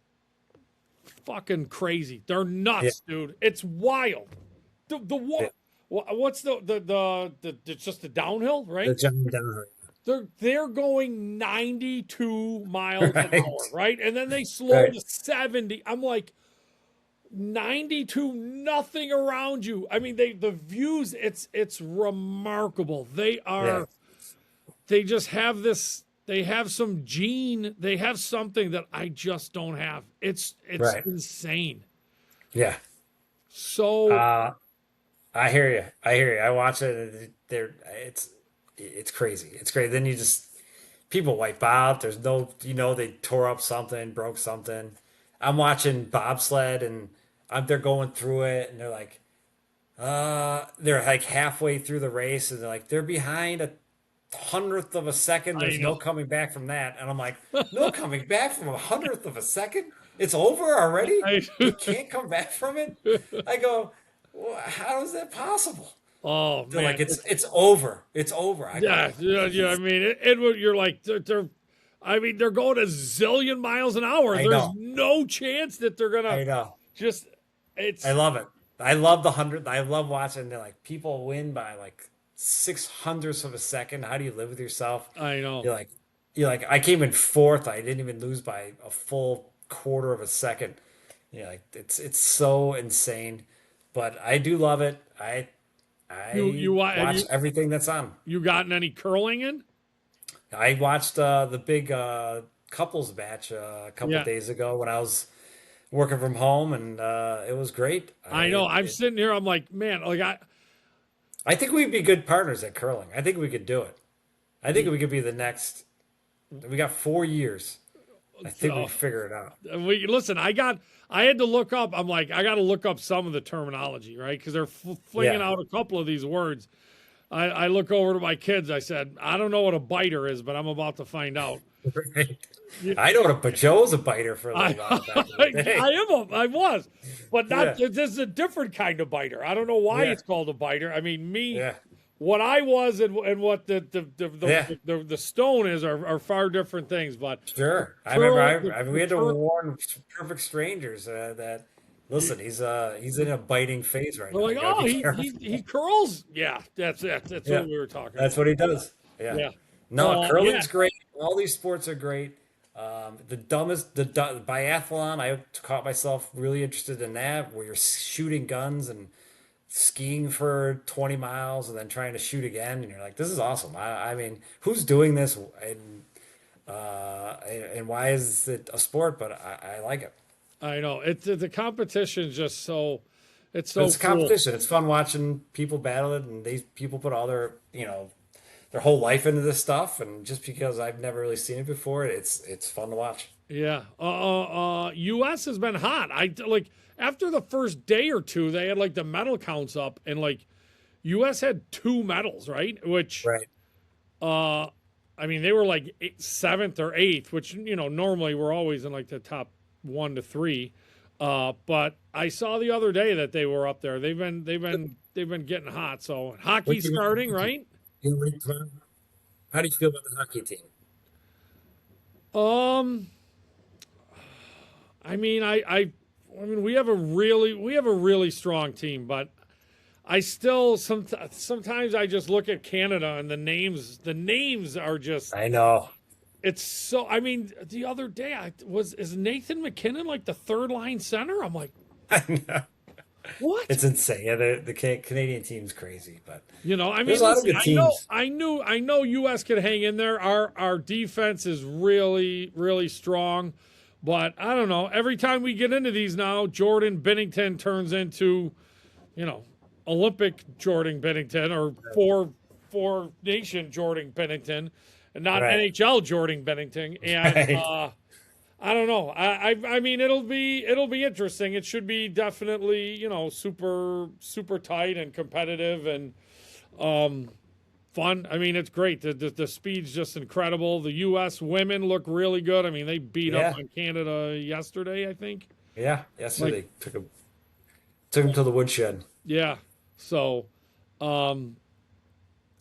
fucking crazy. They're nuts, dude. It's wild. The Yeah. what's the it's just the downhill, right? The John Denver. They're going 92 miles an Right. hour, right? And then they slow Right. to 70. I'm like 92, nothing around you. I mean, the views, it's remarkable. They are Yeah. they just have this, they have some gene, they have something that I just don't have. It's Right. insane. Yeah. So I hear you. I hear you. I watch it. And it's crazy. It's crazy. Then you just people wipe out. There's no, they tore up something, broke something. I'm watching bobsled, and they're going through it, and they're like halfway through the race, and they're behind a hundredth of a second. There's know. no coming back from that, and I'm like, no coming back from a hundredth of a second. It's over already. You can't come back from it. I go, well, how is that possible? oh They're man. like, it's over. It's over. I go, Yeah. I mean, you're like, I mean, they're going a zillion miles an hour. I There's know. no chance that they're I gonna know. just. It's I love it. I love the hundred. I love watching. They're like people win by like 600ths of a second. How do you live with yourself? I know. You're like I came in fourth. I didn't even lose by a full quarter of a second. It's so insane, but I do love it. I Have watch everything that's on. you gotten any curling in? I watched the big couples match a couple Yeah. days ago when I was working from home, and it was great. I know. I'm sitting here. I'm like, man, I think we'd be good partners at curling. I think we could do it. I think we could be the next. We got 4 years. I think we Oh. can figure it out. listen. I had to look up. I'm like, I got to look up some of the terminology, right? Because they're flinging Yeah. out a couple of these words. I look over to my kids. I said, I don't know what a biter is, but I'm about to find out. I know but Joe's a biter for a I, little while back in the day. I was, but not. Yeah. This is a different kind of biter. I don't know why Yeah. it's called a biter. I mean, Yeah. what I was and what Yeah. the stone is are far different things. But Sure. I Curl- remember. the- We had to the- warn perfect strangers that listen. He's in a biting phase right we're now. like, You gotta oh, be careful. he curls. Yeah, that's it. That's Yeah. what we were talking. That's what he does. Yeah. Yeah. No, curling's yeah. great. All these sports are great. The biathlon, I caught myself really interested in that, where you're shooting guns and skiing for 20 miles and then trying to shoot again. And you're like, this is awesome. I mean, who's doing this? And why is it a sport? But I like it. I know it's the competition's just so it's so It's a cool. competition. It's fun watching people battle it, and these people put all their their whole life into this stuff, and just because I've never really seen it before, it's fun to watch. Yeah. U.S. has been hot. I like after the first day or two, they had like the medal counts up, and like U.S. had 2 medals, right? Which, Right. I mean, they were like seventh or eighth, which normally we're always in like the top 1 to 3. But I saw the other day that they were up there. They've been getting hot. So What hockey's do you starting, right? How do you feel about the hockey team? Um, I mean, I mean, we have a really strong team, but I still sometimes I just look at Canada and the names are just I know. it's so. I mean, the other day is Nathan McKinnon like the third line center? I'm like, I know. what? It's insane. Yeah, the Canadian team's crazy, but I mean, there's a lot of listen, good teams. I know U.S. could hang in there. Our defense is really strong, but I don't know. Every time we get into these now, Jordan Bennington turns into, Olympic Jordan Bennington or four nation Jordan Bennington, and not Right. NHL Jordan Bennington. And Right. I don't know. I mean, it'll be interesting. It should be definitely super tight and competitive and fun. I mean, it's great. The speed's just incredible. The U.S. women look really good. I mean, they beat up Yeah. on Canada yesterday, I think. Yeah. Yesterday took him to the woodshed. Yeah. So,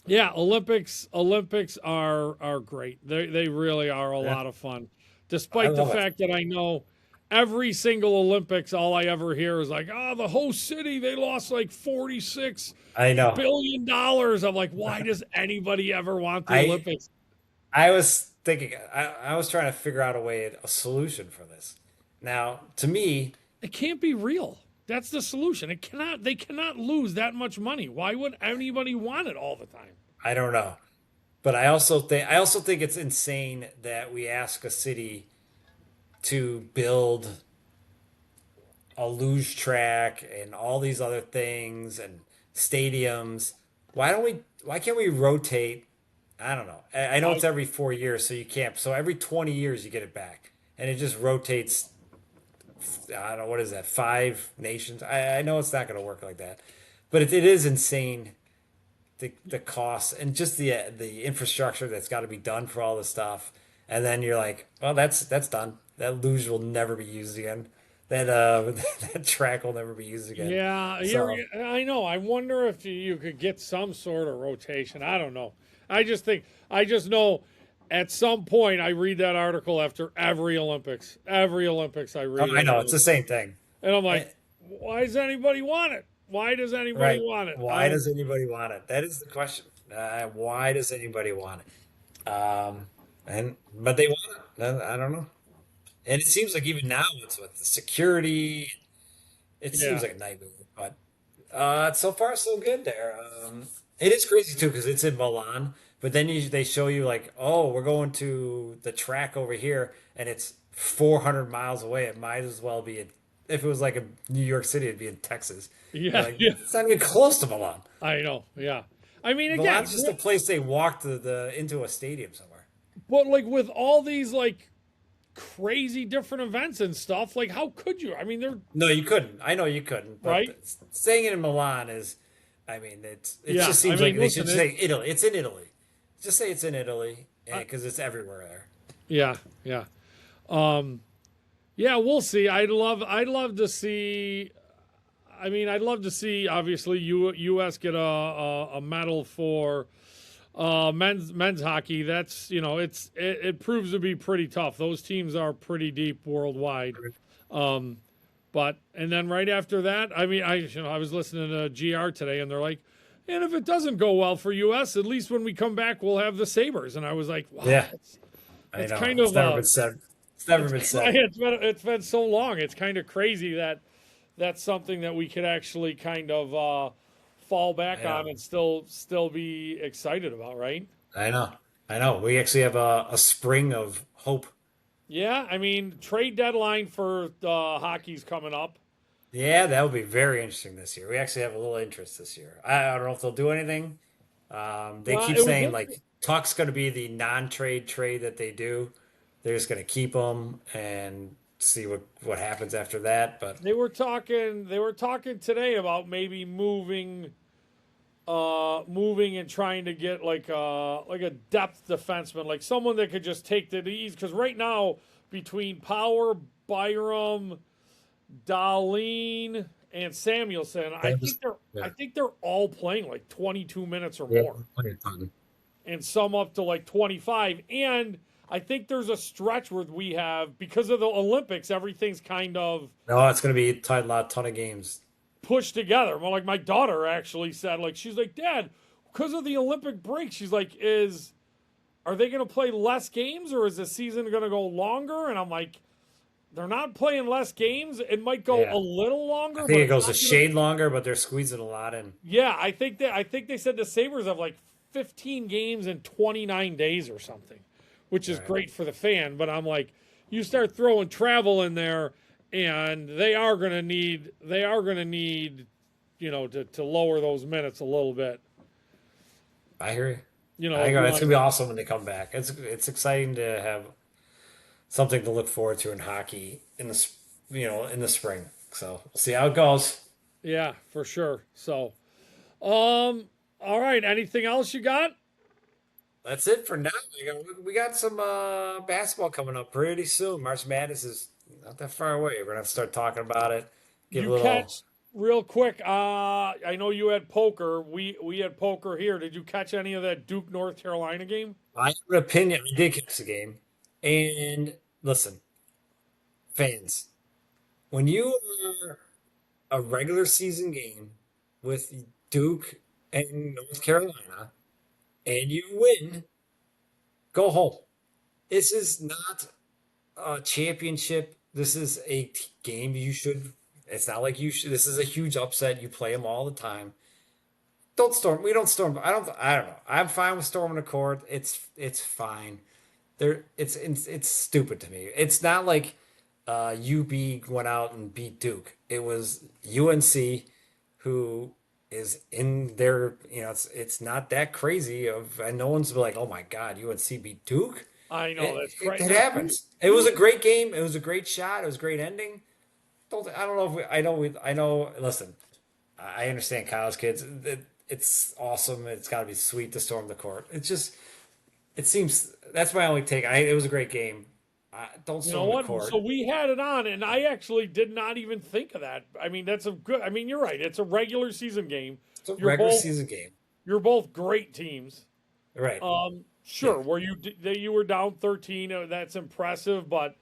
yeah, Olympics are great. They really are a lot of fun. Despite the love it. fact that I know every single Olympics, all I ever hear is like, the host city, they lost like $46 I know. billion. I'm like, why does anybody ever want the I Olympics? I was thinking. I was trying to figure out a solution for this. Now, to me, It can't be real. That's the solution. They cannot lose that much money. Why would anybody want it all the time? I don't know. But I also think it's insane that we ask a city to build a luge track and all these other things and stadiums. Why can't we rotate? I don't know. I know it's I, every 4 years, so you can't. So every 20 years you get it back. And it just rotates. I don't know, what is that? 5 nations. I know it's not going to work like that. But it is insane, the costs and just the infrastructure that's got to be done for all this stuff. And then you're like, well, that's done. That luge will never be used again. That that track will never be used again. yeah, So I know. I wonder if you could get some sort of rotation. I don't know. I just know at some point I read that article after every Olympics. Every Olympics I read I know it. it's the same thing. And I'm Eh, like, why does anybody want it? Why does anybody Right? want it? Why does anybody want it? That is the question. Why does anybody want it? And but they want it. I don't know. And it seems like even now, it's with the security. It Yeah. seems like a nightmare, but so far so good there. It is crazy too because it's in Milan, but then they show you like, oh, we're going to the track over here, and it's 400 miles away. It might as well be if it was like a New York City, it'd be in Texas. You're Yeah, like, yeah. it's not even close to Milan. I know. Yeah. I mean, again, Milan's just a place they walk to the into a stadium somewhere. but like with all these like crazy different events and stuff, like how could you? I mean, they're No, you couldn't. I know you couldn't, but right. saying it in Milan is, I mean, it Yeah. just I seems like mean, they should listen, say Italy. It's in Italy. Just say it's in Italy I, because it's everywhere there. yeah, yeah. Um, yeah, we'll see. I'd love to see. I mean, I'd love to see obviously U.S. get a medal for men's hockey. That's it proves to be pretty tough. Those teams are pretty deep worldwide. Um, but and then right after that, I mean, I was listening to GR today, and they're like, and if it doesn't go well for U.S., at least when we come back, we'll have the Sabres. And I was like, wow, Yeah, I that's know. kind It's of never been said. It's never been said. it's been so long. It's kind of crazy that that's something that we could actually kind of fall back I on know. and still be excited about, right? I know. I know. We actually have a spring of hope. Yeah, I mean, trade deadline for hockey's coming up. Yeah, that would be very interesting this year. We actually have a little interest this year. I don't know if they'll do anything, They Well, keep it was saying like Tuck's going to be the non-trade trade that they do. They're just going to keep him and see what happens after that. But they were talking. They were talking today about maybe moving and trying to get like a depth defenseman, like someone that could just take the ease. Because right now, between Power, Byram, Darlene, and Samuelson, yeah, I think they're all playing like 22 minutes or yeah, more, plenty of time. and some up to like 25. And I think there's a stretch where we have, because of the Olympics, everything's kind of No, it's going to be a ton of games. pushed together. Well, like my daughter actually said, like she's like, Dad, because of the Olympic break, she's like, are they going to play less games or is the season going to go longer? And I'm like, they're not playing less games. It might go Yeah. a little longer. I but think it it's goes not a gonna- shade longer, but they're squeezing a lot in. Yeah, I think they said the Sabres have like 15 games in 29 days or something, which is Right. great for the fan. But I'm like, you start throwing travel in there, and they are going to need, to lower those minutes a little bit. I hear you. You know, I if agree. you It's want- gonna be awesome when they come back. It's exciting to have something to look forward to in hockey in the spring. So we'll see how it goes. yeah, for sure. So, all right. Anything else you got? That's it for now. We got some basketball coming up pretty soon. March Madness is not that far away. We're gonna have to start talking about it. Give a You little. catch real quick. I know you had poker. We had poker here. Did you catch any of that Duke North Carolina game? I have an opinion. I did catch the game, and listen, fans, when you are a regular season game with Duke and North Carolina, and you win, go home. This is not a championship. This is a game you should. It's not like you should. This is a huge upset. You play them all the time. Don't storm. We don't storm. I don't. I don't know. I'm fine with storming the court. It's fine. It's stupid to me. It's not like UB went out and beat Duke. It was UNC who is in their. It's not that crazy. And no one's like, oh my God, UNC beat Duke. I know that's It, crazy. it happens. It was a great game. It was a great shot. It was a great ending. I don't know if I know. Listen, I understand college kids. It's awesome. It's got to be sweet to storm the court. It seems that's my only take. It was a great game. Don't You know storm the what? court. So we had it on, and I actually did not even think of that. I mean, that's a good. I mean, you're right. It's a regular season game. It's a You're regular both- season game, You're both great teams. right? Sure. Yeah. Were you were down 13? That's impressive, but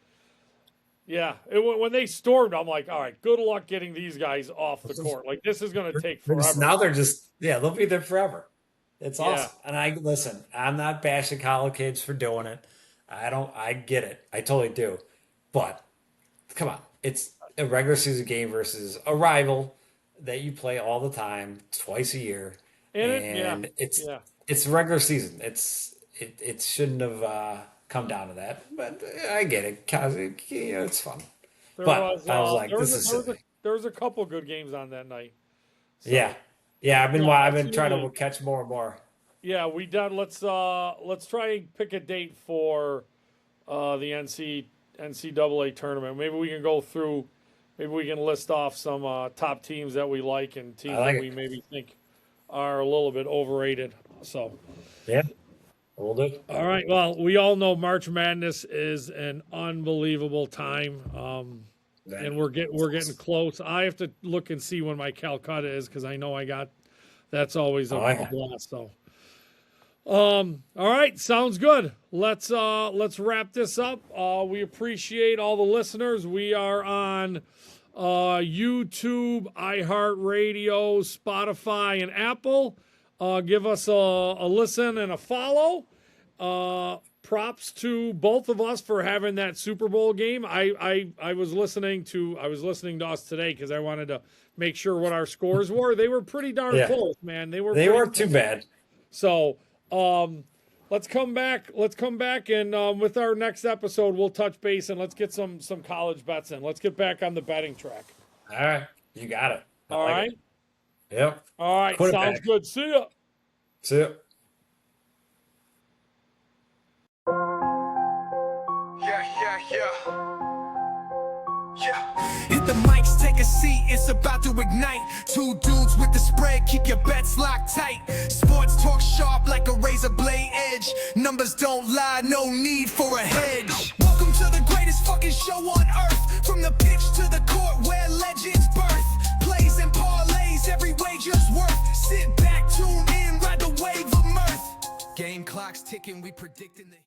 yeah, when they stormed, I'm like, all right, good luck getting these guys off the court. Like this is going to take forever. Now they'll be there forever. It's Yeah. awesome. And listen, I'm not bashing college kids for doing it. I get it. I totally do. But come on. It's a regular season game versus a rival that you play all the time, twice a year. And it's regular season. It shouldn't have come down to that. But I get it. 'Cause it's fun. There But was, I was like, there this was is a, there was silly. a, there was a couple good games on that night. Yeah. Yeah, I've been trying to absolutely. catch more and more. Yeah, we done. Let's try and pick a date for the NCAA tournament. Maybe we can go through. Maybe we can list off some top teams that we like and teams I like that it. we maybe think are a little bit overrated. So, Yeah. We'll do. all right. Well, we all know March Madness is an unbelievable time, and we're getting close. I have to look and see when my Calcutta is because I know that's always a yeah. blast. So. All right, sounds good. Let's wrap this up. We appreciate all the listeners. We are on YouTube, iHeartRadio, Spotify, and Apple. Give us a listen and a follow. Props to both of us for having that Super Bowl game. I was listening to us today because I wanted to make sure what our scores were. They were pretty darn Yeah. close, man. They They weren't too bad. So let's come back and with our next episode we'll touch base and let's get some college bets in. Let's get back on the betting track. All right. You got it. I All like right. it. Yep. All right. Put it Sounds back. good. See ya. See ya. Hit the mics, take a seat, it's about to ignite. Two dudes with the spread, keep your bets locked tight. Sports talk sharp like a razor blade edge. Numbers don't lie, no need for a hedge. Welcome to the greatest fucking show on earth. From the pitch to the court where legends birth. Plays and parlays, every wager's worth. Sit back, tune in, ride the wave of mirth. Game clock's ticking, we predicting the